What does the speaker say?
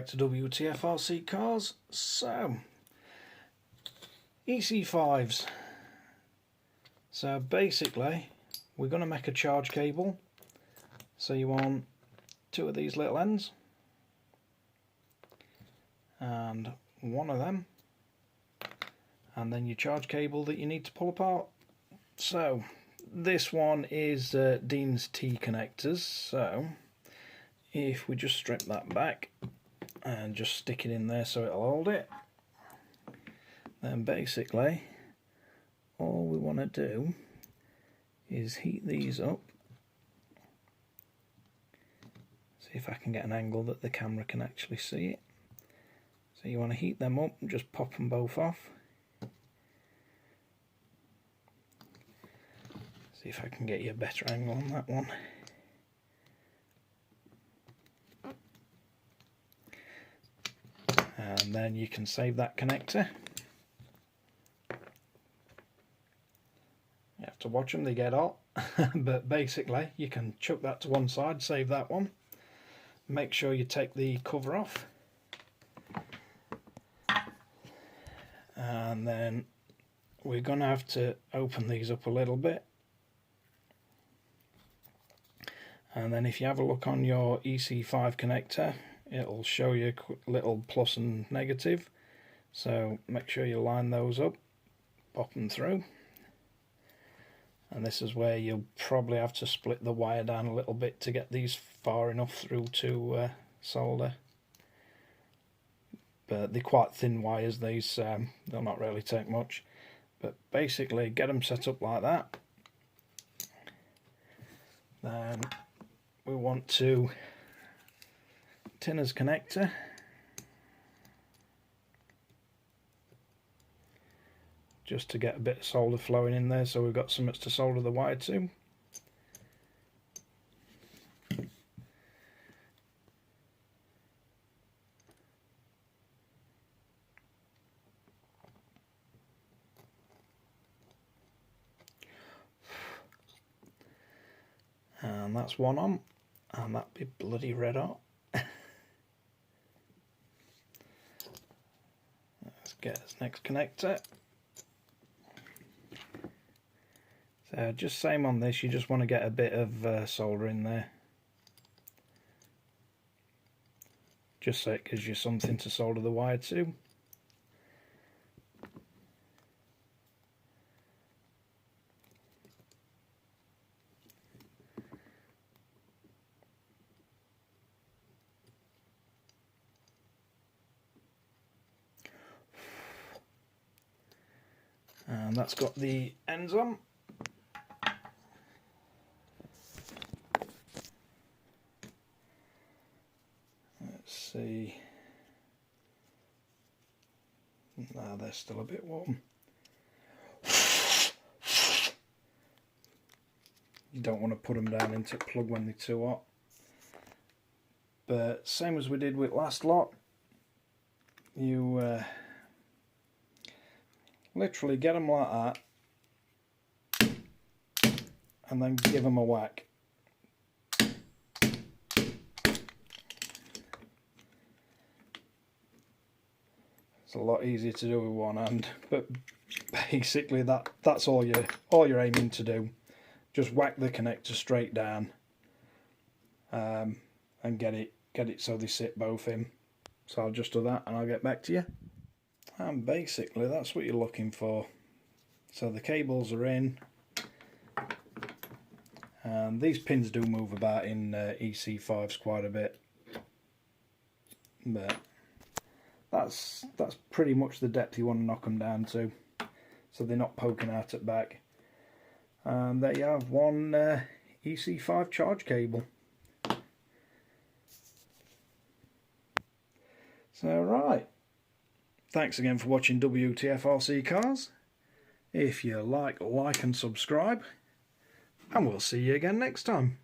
back to Wtf Rc Cars. So, EC5s. So basically, we're going to make a charge cable. So you want two of these little ends and one of them, and then your charge cable that you need to pull apart. So this one is Dean's T connectors. So if we just strip that back and just stick it in there so it'll hold it, then basically all we want to do is heat these up. See if I can get an angle that the camera can actually see it. So you want to heat them up and just pop them both off. See if I can get you a better angle on that one. And then you can save that connector. You have to watch them, they get hot. But basically you can chuck that to one side, save that one. Make sure you take the cover off. And then we're going to have to open these up a little bit. And then if you have a look on your EC5 connector, it'll show you a little plus and negative. So make sure you line those up, pop them through. And this is where you'll probably have to split the wire down a little bit to get these far enough through to solder. But they're quite thin wires, these, they'll not really take much. But basically get them set up like that. Then we want to tinner's connector. Just to get a bit of solder flowing in there, so we've got something to solder the wire to. And that's one on, and that'd be bloody red hot. Let's get this next connector. So just same on this, you just want to get a bit of solder in there. Just so it gives you something to solder the wire to. And that's got the ends on. Let's see. No, they're still a bit warm. You don't want to put them down into plug when they're too hot. But same as we did with last lot, you literally get them like that and then give them a whack. It's a lot easier to do with one hand, but basically that's all you're aiming to do. Just whack the connector straight down and get it so they sit both in. So I'll just do that and I'll get back to you. And basically that's what you're looking for. So the cables are in, and these pins do move about in EC5s quite a bit, but that's pretty much the depth you want to knock them down to, so they're not poking out at back. And there you have one EC5 charge cable. So right, thanks again for watching Wtf Rc Cars. If you like and subscribe, and we'll see you again next time.